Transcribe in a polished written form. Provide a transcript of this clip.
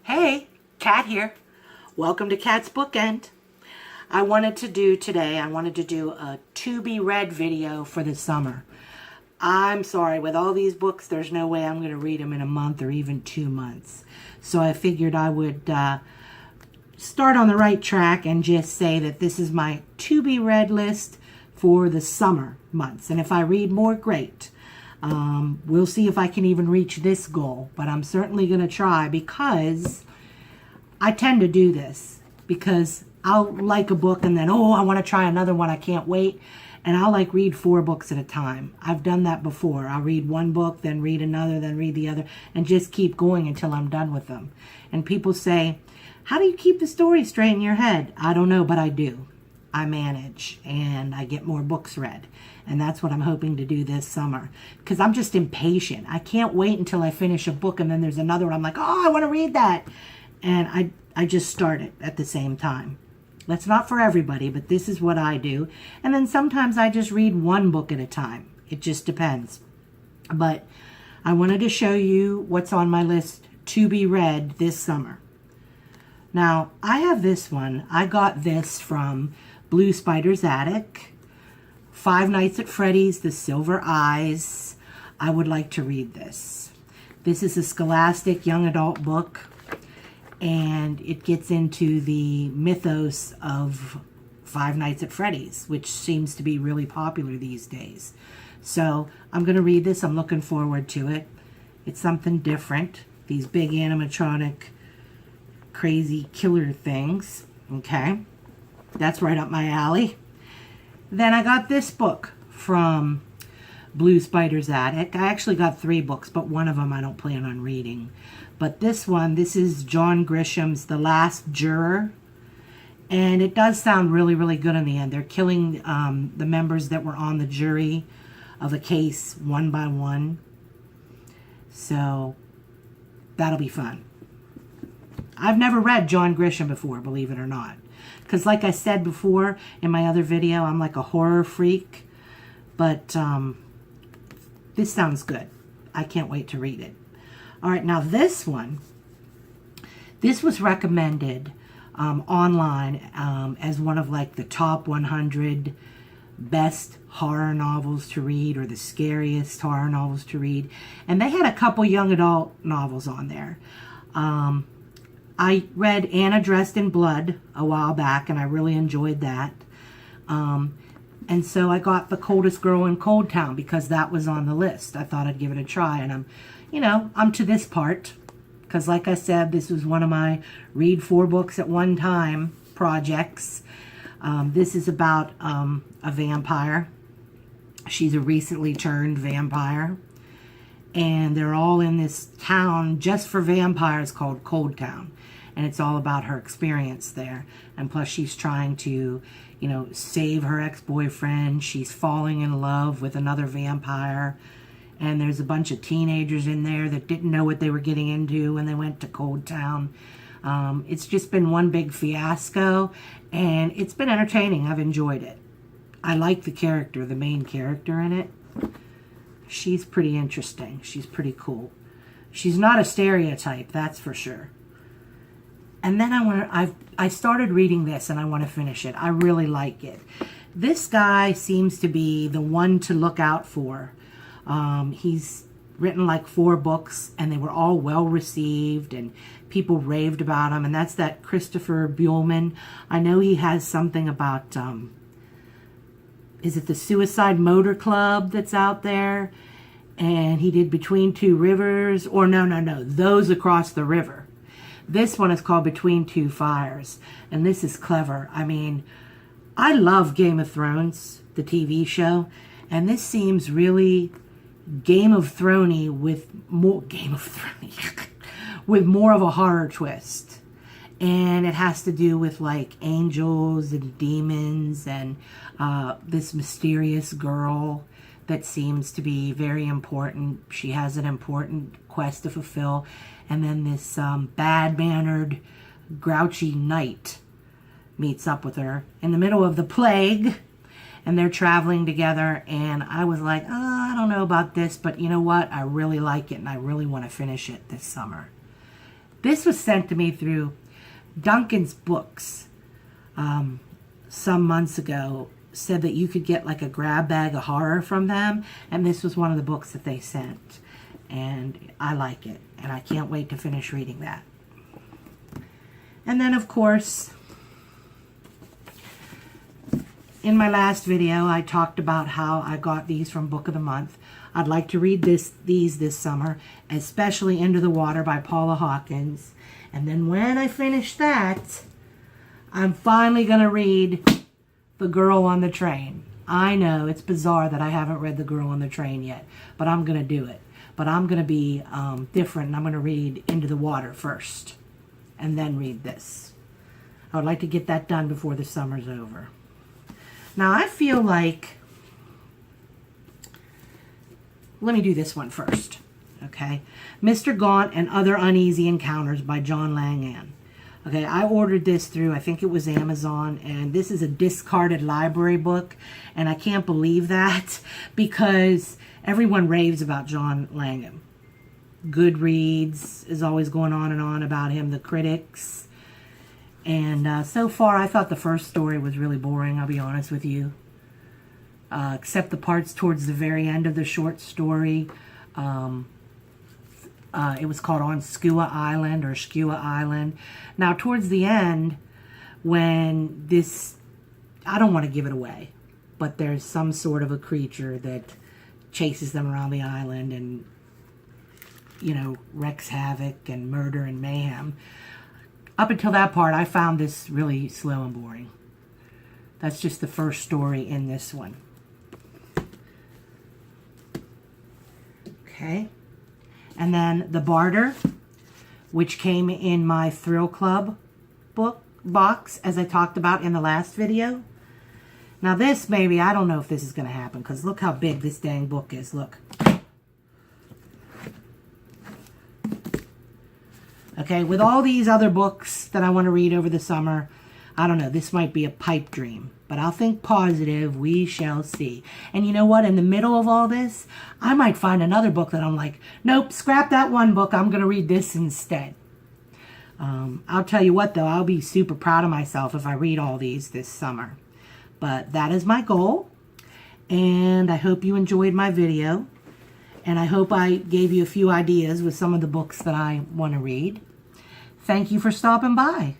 Hey, Kat here. Welcome to Kat's Bookend. I wanted to do a to be read video for the summer. I'm sorry, with all these books, there's no way I'm going to read them in a month or even 2 months. So I figured I would start on the right track and just say that this is my to be read list for the summer months. And if I read more, great. We'll see if I can even reach this goal, but I'm certainly going to try because I tend to do this because I'll like a book and then, I want to try another one. I can't wait. And I'll read 4 books at a time. I've done that before. I'll read one book, then read another, then read the other, and just keep going until I'm done with them. And people say, how do you keep the story straight in your head? I don't know, but I do. I manage and I get more books read. And that's what I'm hoping to do this summer because I'm just impatient. I can't wait until I finish a book and then there's another one. I'm like, I want to read that. And I just start it at the same time. That's not for everybody, but this is what I do. And then sometimes I just read one book at a time. It just depends. But I wanted to show you what's on my list to be read this summer. Now, I have this one. I got this from Blue Spider's Attic. Five Nights at Freddy's, The Silver Eyes. I would like to read this. This is a scholastic young adult book. And it gets into the mythos of Five Nights at Freddy's, which seems to be really popular these days. So I'm going to read this. I'm looking forward to it. It's something different. These big animatronic, crazy killer things. Okay. That's right up my alley. Then I got this book from Blue Spider's Attic. I actually got 3 books, but one of them I don't plan on reading. But this is John Grisham's The Last Juror. And it does sound really, really good in the end. They're killing the members that were on the jury of a case one by one. So that'll be fun. I've never read John Grisham before, believe it or not. Because like I said before in my other video, I'm like a horror freak. But this sounds good. I can't wait to read it. All right, now this one, this was recommended online as one of the top 100 best horror novels to read or the scariest horror novels to read. And they had a couple young adult novels on there. I read Anna Dressed in Blood a while back, and I really enjoyed that. And so I got The Coldest Girl in Cold Town because that was on the list. I thought I'd give it a try, and I'm to this part because, like I said, this was one of my read 4 books at one time projects. This is about a vampire. She's a recently turned vampire, and they're all in this town just for vampires called Cold Town. And it's all about her experience there. And plus she's trying to, save her ex-boyfriend. She's falling in love with another vampire. And there's a bunch of teenagers in there that didn't know what they were getting into when they went to Cold Town. It's just been one big fiasco. And it's been entertaining. I've enjoyed it. I like the character, the main character in it. She's pretty interesting. She's pretty cool. She's not a stereotype, that's for sure. And then I started reading this and I want to finish it. I really like it. This guy seems to be the one to look out for. He's written 4 books and they were all well received and people raved about him. And that's that Christopher Buehlman. I know he has something about, is it the Suicide Motor Club that's out there? And he did Between Two Rivers, or no, Those Across the River. This one is called Between Two Fires, and this is clever. I mean, I love Game of Thrones, the TV show, and this seems really Game of Thrones-y with more with more of a horror twist. And it has to do with angels and demons and this mysterious girl that seems to be very important. She has an important quest to fulfill. And then this bad-mannered, grouchy knight meets up with her in the middle of the plague. And they're traveling together. And I was like, I don't know about this. But you know what? I really like it. And I really want to finish it this summer. This was sent to me through Duncan's Books some months ago. Said that you could get like a grab bag of horror from them, and this was one of the books that they sent, and I like it, and I can't wait to finish reading that. And then, of course, in my last video, I talked about how I got these from Book of the Month. I'd like to read these this summer, especially Into the Water by Paula Hawkins. And then when I finish that, I'm finally going to read The Girl on the Train. I know, it's bizarre that I haven't read The Girl on the Train yet, but I'm going to do it. But I'm going to be different, and I'm going to read Into the Water first, and then read this. I would like to get that done before the summer's over. Now, I feel like, let me do this one first, okay? Mr. Gaunt and Other Uneasy Encounters by John Langan. Okay, I ordered this through, I think it was Amazon, and this is a discarded library book, and I can't believe that because everyone raves about John Langan. Goodreads is always going on and on about him, the critics. And so far, I thought the first story was really boring, I'll be honest with you. Except the parts towards the very end of the short story. It was called On Skua Island or Skua Island. Now, towards the end, when this, I don't want to give it away, but there's some sort of a creature that chases them around the island and, you know, wreaks havoc and murder and mayhem. Up until that part, I found this really slow and boring. That's just the first story in this one. Okay. And then The Barter, which came in my Thrill Club book box, as I talked about in the last video. Now this, maybe, I don't know if this is going to happen, because look how big this dang book is. Look. Okay, with all these other books that I want to read over the summer, I don't know, this might be a pipe dream. But I'll think positive, we shall see. And you know what, in the middle of all this, I might find another book that I'm like, nope, scrap that one book, I'm going to read this instead. I'll tell you what, though, I'll be super proud of myself if I read all these this summer. But that is my goal, and I hope you enjoyed my video. And I hope I gave you a few ideas with some of the books that I want to read. Thank you for stopping by.